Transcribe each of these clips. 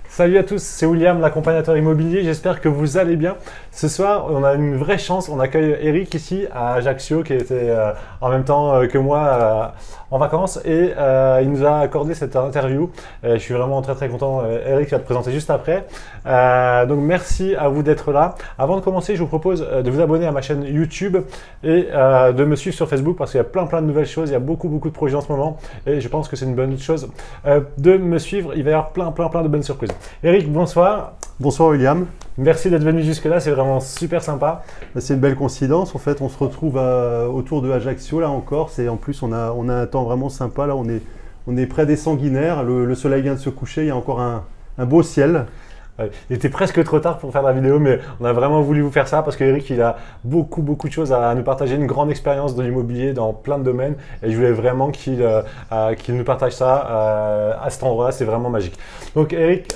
Salut à tous, c'est William, l'accompagnateur immobilier, j'espère que vous allez bien. Ce soir, on a une vraie chance, on accueille Eric ici à Ajaccio qui était en même temps que moi en vacances et il nous a accordé cette interview. Je suis vraiment très content, Eric va te présenter juste après. Donc merci à vous d'être là. Avant de commencer, je vous propose de vous abonner à ma chaîne YouTube et de me suivre sur Facebook parce qu'il y a plein de nouvelles choses, il y a beaucoup de projets en ce moment et je pense que c'est une bonne chose de me suivre, il va y avoir plein de bonnes surprises. Eric, bonsoir. Bonsoir William. Merci d'être venu jusque là, c'est vraiment super sympa. C'est une belle coïncidence, en fait on se retrouve autour de Ajaccio là encore, en plus on a un temps vraiment sympa, là on est près des Sanguinaires, le soleil vient de se coucher, il y a encore un beau ciel. Il était presque trop tard pour faire la vidéo, mais on a vraiment voulu vous faire ça parce qu'Eric il a beaucoup de choses à nous partager, une grande expérience de l'immobilier dans plein de domaines et je voulais vraiment qu'il nous partage ça à cet endroit-là, c'est vraiment magique. Donc Eric,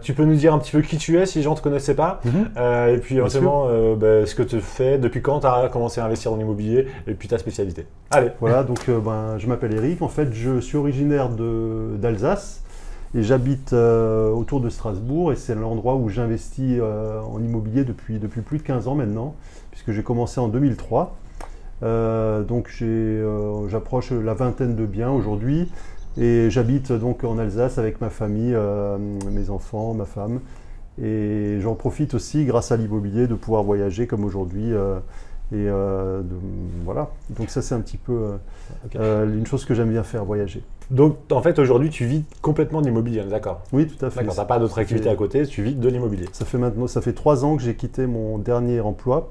tu peux nous dire un petit peu qui tu es si les gens ne te connaissaient pas et puis éventuellement ce que tu fais, depuis quand tu as commencé à investir dans l'immobilier et puis ta spécialité. Allez. Voilà, donc je m'appelle Eric, en fait je suis originaire d'Alsace. Et j'habite autour de Strasbourg et c'est l'endroit où j'investis en immobilier depuis plus de 15 ans maintenant, puisque j'ai commencé en 2003. Donc j'approche la vingtaine de biens aujourd'hui et j'habite donc en Alsace avec ma famille, mes enfants, ma femme. Et j'en profite aussi grâce à l'immobilier de pouvoir voyager comme aujourd'hui. Voilà, donc ça c'est un petit peu une chose que j'aime bien faire, voyager. Donc en fait aujourd'hui tu vis complètement de l'immobilier, d'accord? Oui, tout à fait. D'accord, tu n'as pas d'autres activités à côté, tu vis de l'immobilier. Ça fait 3 ans que j'ai quitté mon dernier emploi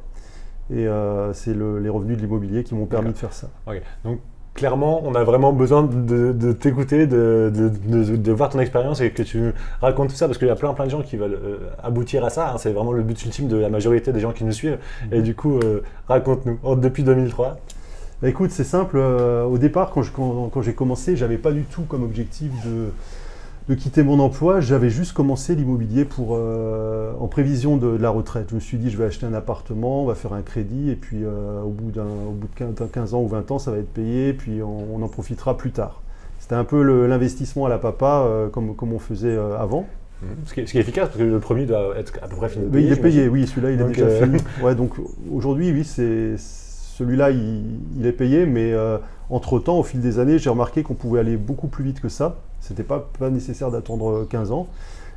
et c'est les revenus de l'immobilier qui m'ont permis de faire ça. Okay. Donc clairement on a vraiment besoin de t'écouter, de voir ton expérience et que tu racontes tout ça parce qu'il y a plein de gens qui veulent aboutir à ça, hein. C'est vraiment le but ultime de la majorité des gens qui nous suivent et du coup raconte-nous, depuis 2003. Bah écoute, c'est simple, au départ quand j'ai commencé, j'avais pas du tout comme objectif de quitter mon emploi, j'avais juste commencé l'immobilier en prévision de la retraite. Je me suis dit je vais acheter un appartement, on va faire un crédit et puis au bout de 15 ans ou 20 ans ça va être payé, puis on en profitera plus tard. C'était un peu l'investissement à la papa comme on faisait avant. Ce qui est efficace parce que le premier doit être à peu près fini. Il est payé, oui, celui-là il est déjà fini. Ouais, donc aujourd'hui oui, celui-là il est payé, mais entre-temps, au fil des années, j'ai remarqué qu'on pouvait aller beaucoup plus vite que ça. C'était pas nécessaire d'attendre 15 ans.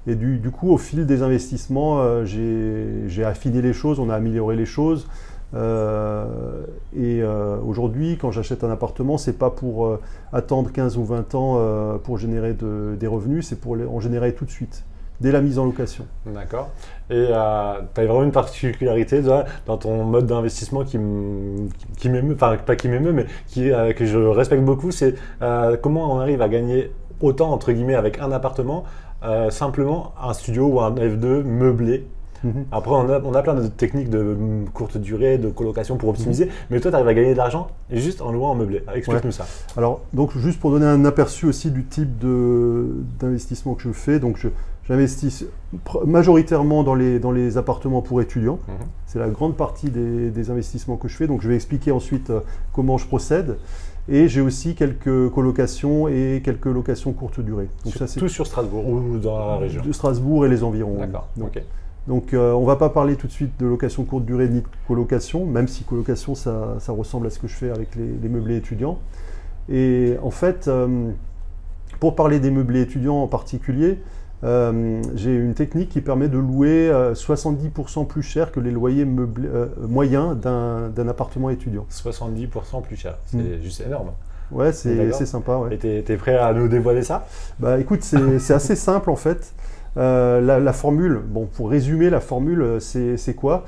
Et du coup, au fil des investissements, j'ai affiné les choses, on a amélioré les choses. Aujourd'hui, quand j'achète un appartement, c'est pas pour attendre 15 ou 20 ans pour générer des revenus, c'est pour en générer tout de suite, dès la mise en location. D'accord. Et tu as vraiment une particularité dans ton mode d'investissement qui m'émeut, enfin pas qui m'émeut, mais que je respecte beaucoup, c'est comment on arrive à gagner autant, entre guillemets, avec un appartement, simplement un studio ou un F2 meublé. Après, on a plein de techniques de courte durée, de colocation pour optimiser, mais toi, tu arrives à gagner de l'argent juste en louant en meublé. Explique-nous ça. Alors, donc, juste pour donner un aperçu aussi du type d'investissement que je fais, donc j'investis majoritairement dans les appartements pour étudiants. C'est la grande partie des investissements que je fais, donc je vais expliquer ensuite comment je procède. Et j'ai aussi quelques colocations et quelques locations courte durée. Donc tout sur Strasbourg ou dans la région? De Strasbourg et les environs. D'accord, ok. Donc on ne va pas parler tout de suite de location courte durée ni de colocation, même si colocation ça ressemble à ce que je fais avec les meublés étudiants. Et en fait, pour parler des meublés étudiants en particulier, j'ai une technique qui permet de louer 70% plus cher que les loyers moyens d'un appartement étudiant. 70% plus cher, c'est juste énorme. Ouais, c'est sympa. Ouais. Et t'es prêt à nous dévoiler ça? Bah écoute, c'est assez simple en fait. La formule, bon, pour résumer, la formule, c'est quoi?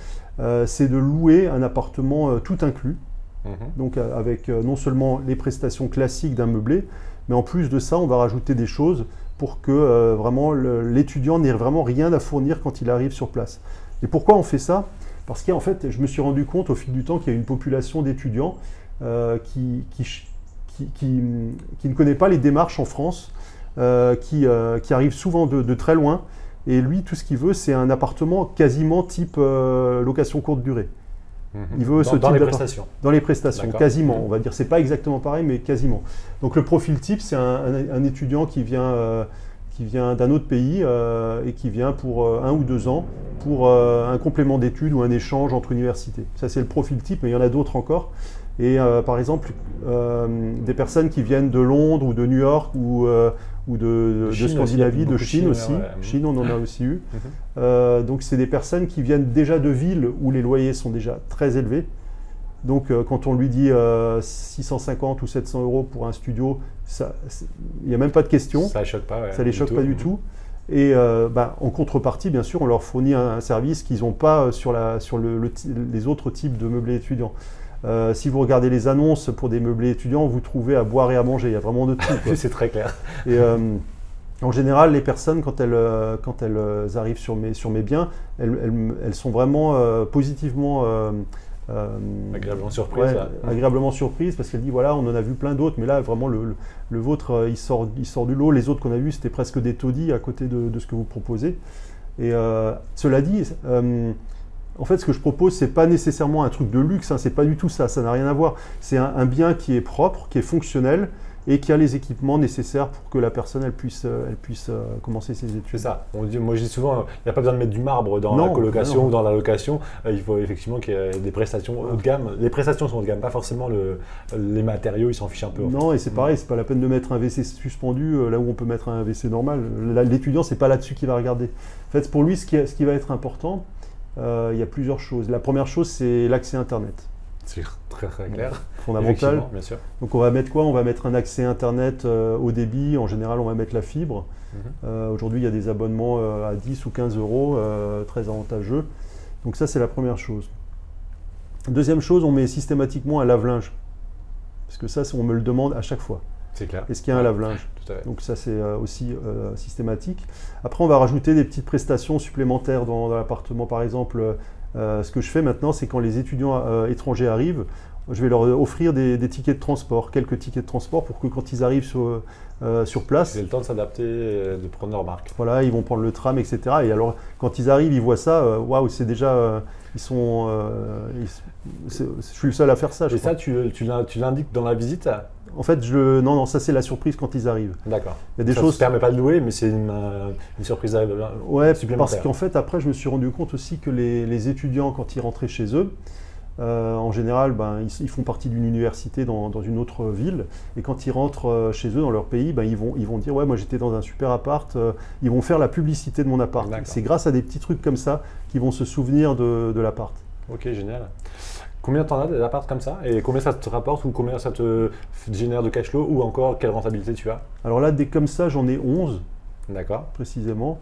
C'est de louer un appartement tout inclus, donc avec non seulement les prestations classiques d'un meublé, mais en plus de ça, on va rajouter des choses pour que vraiment l'étudiant n'ait vraiment rien à fournir quand il arrive sur place. Et pourquoi on fait ça? Parce qu'en fait, je me suis rendu compte au fil du temps qu'il y a une population d'étudiants qui ne connaît pas les démarches en France, qui arrive souvent de très loin. Et lui, tout ce qu'il veut, c'est un appartement quasiment type location courte durée. Il veut ce Dans type les prestations. Dans les prestations, quasiment. Mmh. On va dire, c'est pas exactement pareil, mais quasiment. Donc le profil type, c'est un étudiant qui vient d'un autre pays et qui vient pour 1 ou 2 ans pour un complément d'études ou un échange entre universités. Ça, c'est le profil type, mais il y en a d'autres encore. Et par exemple, des personnes qui viennent de Londres ou de New York ou de Scandinavie, de Chine aussi. Ouais. Chine, on en a aussi eu. Donc, c'est des personnes qui viennent déjà de villes où les loyers sont déjà très élevés. Donc, quand on lui dit 650 ou 700 euros pour un studio, il n'y a même pas de question. Ça ne les choque pas. Ouais, ça ne les choque pas du tout. Et en contrepartie, bien sûr, on leur fournit un service qu'ils n'ont pas sur les autres types de meublés étudiants. Si vous regardez les annonces pour des meublés étudiants, vous trouvez à boire et à manger. Il y a vraiment de tout. C'est très clair. Et en général, les personnes, quand elles arrivent sur mes biens, elles sont vraiment positivement agréablement surprise. Ouais, agréablement surprise parce qu'elle dit voilà, on en a vu plein d'autres, mais là vraiment le vôtre il sort du lot. Les autres qu'on a vus, c'était presque des taudis à côté de ce que vous proposez. Et cela dit, en fait, ce que je propose, c'est pas nécessairement un truc de luxe, hein, c'est pas du tout ça, ça n'a rien à voir. C'est un bien qui est propre, qui est fonctionnel et qui a les équipements nécessaires pour que la personne elle puisse commencer ses études. C'est ça. Moi je dis souvent, il n'y a pas besoin de mettre du marbre dans la colocation ou dans la location. Il faut effectivement qu'il y ait des prestations haut de gamme. Les prestations sont haut de gamme, pas forcément les matériaux, ils s'en fichent un peu. Non, et c'est pareil, c'est pas la peine de mettre un WC suspendu là où on peut mettre un WC normal. L'étudiant, c'est pas là-dessus qu'il va regarder. En fait, pour lui, ce qui va être important, il y a plusieurs choses. La première chose, c'est l'accès Internet. C'est très très clair. Fondamental. Bien sûr. Donc on va mettre quoi? On va mettre un accès Internet haut débit. En général, on va mettre la fibre. Aujourd'hui, il y a des abonnements à 10 ou 15 euros, très avantageux. Donc ça, c'est la première chose. Deuxième chose, on met systématiquement un lave-linge. Parce que ça, on me le demande à chaque fois. C'est clair. Est-ce qu'il y a un lave-linge? Tout à fait. Donc ça, c'est aussi systématique. Après, on va rajouter des petites prestations supplémentaires dans l'appartement. Par exemple, ce que je fais maintenant, c'est quand les étudiants étrangers arrivent, je vais leur offrir des tickets de transport, quelques tickets de transport pour que quand ils arrivent sur place, ils aient le temps de s'adapter, de prendre leur marque. Voilà, ils vont prendre le tram, etc. Et alors, quand ils arrivent, ils voient ça, waouh, c'est déjà, je suis le seul à faire ça. Et ça, tu l'indiques dans la visite? En fait, non, ça c'est la surprise quand ils arrivent. D'accord. Il y a des ça choses. Ça ne permet pas de louer, mais c'est une surprise supplémentaire. Parce qu'en fait, après, je me suis rendu compte aussi que les étudiants, quand ils rentraient chez eux, en général, ils font partie d'une université dans une autre ville. Et quand ils rentrent chez eux, dans leur pays, ils vont dire « Ouais, moi j'étais dans un super appart ». Ils vont faire la publicité de mon appart. C'est grâce à des petits trucs comme ça qu'ils vont se souvenir de l'appart. Ok, génial. Combien t'en as des apparts comme ça? Et combien ça te rapporte ou combien ça te génère de cash flow? Ou encore, quelle rentabilité tu as? Alors là, des comme ça, j'en ai 11. D'accord. Précisément.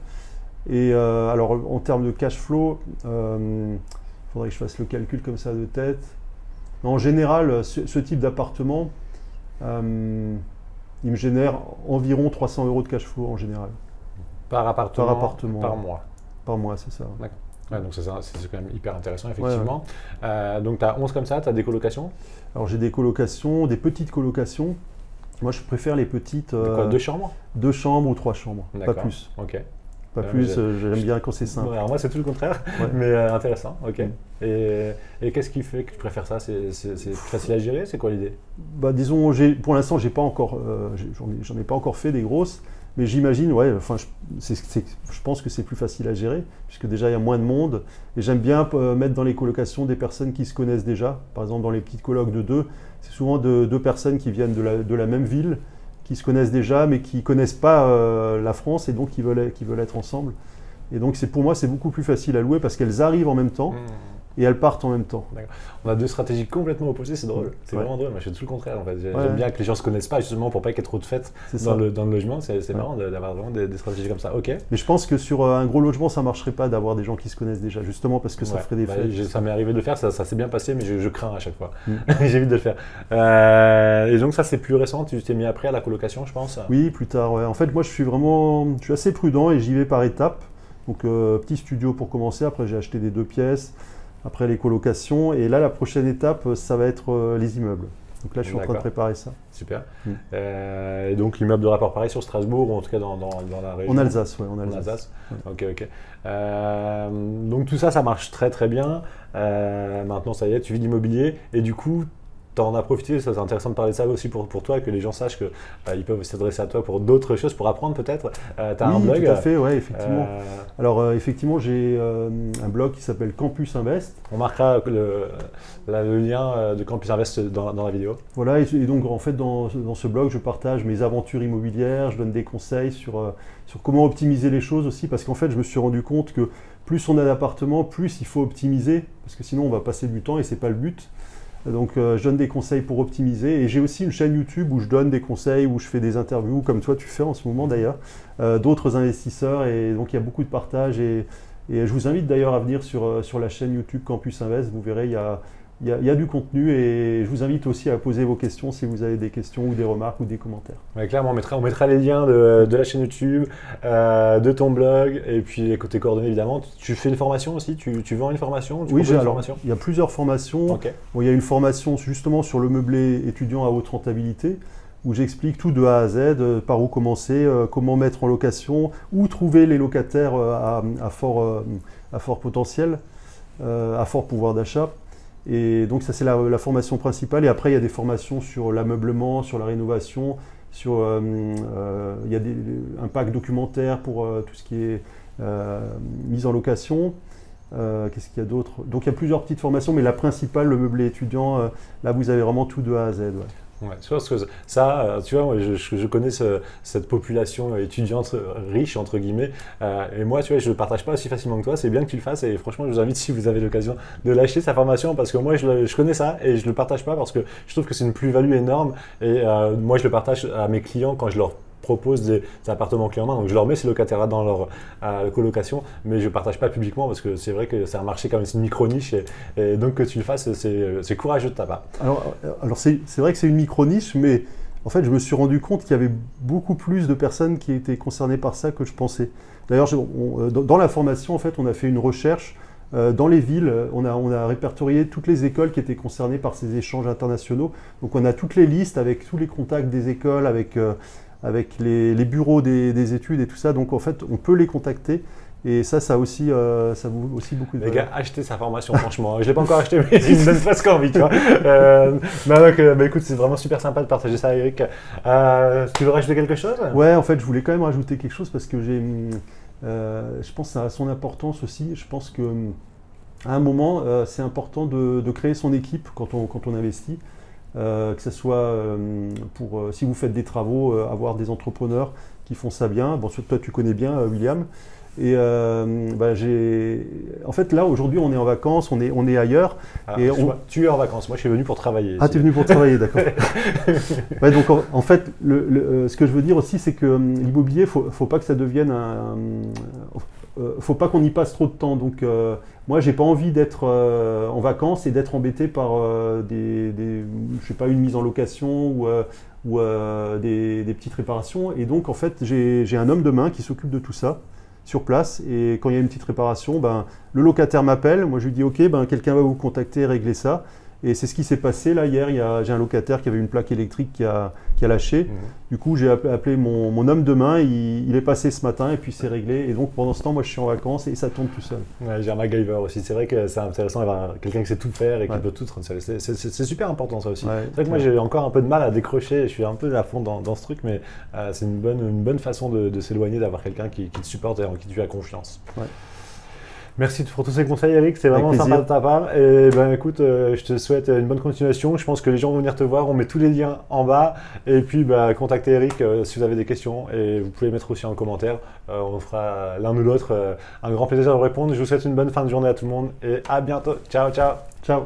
Et alors, en termes de cash flow, faudrait que je fasse le calcul comme ça de tête. En général, ce type d'appartement, il me génère environ 300 euros de cash flow en général. Par appartement? Par appartement. Par mois? Par mois, c'est ça. D'accord. Ouais, donc c'est quand même hyper intéressant, effectivement. Ouais. Donc tu as 11 comme ça, tu as des colocations? Alors j'ai des colocations, des petites colocations. Moi, je préfère les petites. Quoi, 2 chambres? 2 chambres ou 3 chambres, pas plus. Ok. Pas plus, j'aime bien quand c'est simple. Alors moi, c'est tout le contraire, mais intéressant. Ok. Et qu'est-ce qui fait que tu préfères ça? C'est plus facile à gérer? C'est quoi l'idée? Disons, pour l'instant, j'en ai pas encore fait des grosses, mais j'imagine, je pense que c'est plus facile à gérer, puisque déjà il y a moins de monde. Et j'aime bien mettre dans les colocations des personnes qui se connaissent déjà. Par exemple, dans les petites colocs de 2, c'est souvent deux personnes qui viennent de la même ville, qui se connaissent déjà, mais qui ne connaissent pas la France et donc qui veulent être ensemble. Et donc pour moi, c'est beaucoup plus facile à louer parce qu'elles arrivent en même temps et elles partent en même temps. On a deux stratégies complètement opposées, c'est drôle. C'est vraiment drôle. Moi, je fais tout le contraire. En fait. J'aime bien que les gens ne se connaissent pas, justement, pour pas qu'il y ait trop de fêtes dans le logement. C'est marrant d'avoir vraiment des stratégies comme ça. Ok. Mais je pense que sur un gros logement, ça ne marcherait pas d'avoir des gens qui se connaissent déjà, justement parce que ça ferait des fêtes. Ça m'est arrivé de le faire, ça s'est bien passé, mais je crains à chaque fois. J'évite de le faire. Et donc ça, c'est plus récent. Tu t'es mis après à la colocation, je pense? Oui, plus tard. Ouais. En fait, moi, je suis assez prudent et j'y vais par étapes. Donc, petit studio pour commencer. Après, j'ai acheté des 2 pièces. Après, les colocations. Et là, la prochaine étape, ça va être les immeubles. Donc là, je suis en train de préparer ça. Super. Et donc, l'immeuble de rapport pareil sur Strasbourg, ou en tout cas dans la région. En Alsace, oui. En Alsace. Ouais. Ok. Donc, tout ça, ça marche très très bien. Maintenant, ça y est, tu vis l'immobilier. Et du coup, tu en as profité, c'est intéressant de parler de ça aussi pour toi, que les gens sachent qu'ils peuvent s'adresser à toi pour d'autres choses, pour apprendre peut-être. Tu as un blog. Oui, tout à fait, ouais, effectivement. Alors, effectivement, j'ai un blog qui s'appelle Campus Invest. On marquera le lien de Campus Invest dans la vidéo. Voilà, et donc en fait, dans ce blog, je partage mes aventures immobilières, je donne des conseils sur comment optimiser les choses aussi, parce qu'en fait, je me suis rendu compte que plus on a d'appartements, plus il faut optimiser, parce que sinon on va passer du temps et c'est pas le but. Donc je donne des conseils pour optimiser, et j'ai aussi une chaîne YouTube où je donne des conseils, où je fais des interviews, comme toi tu fais en ce moment d'ailleurs, d'autres investisseurs, et donc il y a beaucoup de partage, et je vous invite d'ailleurs à venir sur la chaîne YouTube Campus Invest. Vous verrez, il y a du contenu, et je vous invite aussi à poser vos questions si vous avez des questions ou des remarques ou des commentaires. Ouais, clairement, on mettra les liens de la chaîne YouTube, de ton blog, et puis tes coordonnées évidemment. Tu fais une formation aussi, tu vends une formation? Oui, il y a plusieurs formations. Okay. Bon, il y a une formation justement sur le meublé étudiant à haute rentabilité, où j'explique tout de A à Z, par où commencer, comment mettre en location, où trouver les locataires à fort potentiel, à fort pouvoir d'achat. Et donc ça, c'est la formation principale. Et après, il y a des formations sur l'ameublement, sur la rénovation, il y a un pack documentaire pour tout ce qui est mise en location. Qu'est-ce qu'il y a d'autre? Donc il y a plusieurs petites formations, mais la principale, le meublé étudiant, là vous avez vraiment tout de A à Z. Ouais. Ouais, parce que ça, tu vois, je connais cette population étudiante riche, entre guillemets, et moi, tu vois, je ne le partage pas aussi facilement que toi. C'est bien que tu le fasses, et franchement, je vous invite, si vous avez l'occasion, de lâcher sa formation, parce que moi, je connais ça, et je ne le partage pas parce que je trouve que c'est une plus-value énorme, et moi, je le partage à mes clients quand je leur propose des appartements clés en main. Donc je leur mets ces locataires dans leur colocation, mais je ne partage pas publiquement, parce que c'est vrai que c'est un marché quand même, c'est une micro-niche, et donc que tu le fasses, c'est courageux de ta part. Alors c'est vrai que c'est une micro-niche, mais en fait je me suis rendu compte qu'il y avait beaucoup plus de personnes qui étaient concernées par ça que je pensais. D'ailleurs, dans la formation, en fait, on a fait une recherche dans les villes, on a répertorié toutes les écoles qui étaient concernées par ces échanges internationaux. Donc on a toutes les listes avec tous les contacts des écoles, avec les bureaux des études et tout ça. Donc en fait, on peut les contacter, et ça vaut aussi beaucoup de valeur. Les gars, achetez sa formation, franchement. Je ne l'ai pas encore acheté, mais il me donne presque envie, tu vois. Écoute, c'est vraiment super sympa de partager ça, Eric. Tu veux rajouter quelque chose? Ouais, en fait, je voulais quand même rajouter quelque chose, parce que je pense que ça a son importance aussi. Je pense que à un moment, c'est important de créer son équipe quand on investit. Que ce soit si vous faites des travaux, avoir des entrepreneurs qui font ça bien. Bon, toi tu connais bien William. Et en fait là aujourd'hui on est en vacances, on est ailleurs. Tu es en vacances, moi je suis venu pour travailler. Ah, tu es venu pour travailler, d'accord. Ouais, donc en fait ce que je veux dire aussi, c'est que l'immobilier, faut pas que ça devienne faut pas qu'on y passe trop de temps. Donc moi j'ai pas envie d'être en vacances et d'être embêté par je sais pas, une mise en location ou des petites réparations. Et donc en fait j'ai un homme de main qui s'occupe de tout ça sur place, et quand il y a une petite réparation, le locataire m'appelle, moi je lui dis ok, quelqu'un va vous contacter, régler ça. Et c'est ce qui s'est passé là hier. J'ai un locataire qui avait une plaque électrique qui a lâché. Du coup, j'ai appelé mon homme de main, il est passé ce matin, et puis c'est réglé. Et donc pendant ce temps, moi je suis en vacances et ça tourne tout seul. Ouais, j'ai un MacGyver aussi. C'est vrai que c'est intéressant d'avoir quelqu'un qui sait tout faire et qui peut tout transférer. C'est super important ça aussi. Ouais, c'est vrai que moi j'ai encore un peu de mal à décrocher. Je suis un peu à fond dans ce truc, mais c'est une bonne façon de s'éloigner, d'avoir quelqu'un qui te supporte et en qui tu as confiance. Ouais. Merci pour tous ces conseils, Eric, c'est vraiment sympa de ta part. Et écoute, je te souhaite une bonne continuation. Je pense que les gens vont venir te voir. On met tous les liens en bas. Et puis, contactez Eric si vous avez des questions. Et vous pouvez mettre aussi en commentaire. On fera l'un ou l'autre un grand plaisir de vous répondre. Je vous souhaite une bonne fin de journée à tout le monde. Et à bientôt. Ciao, ciao. Ciao.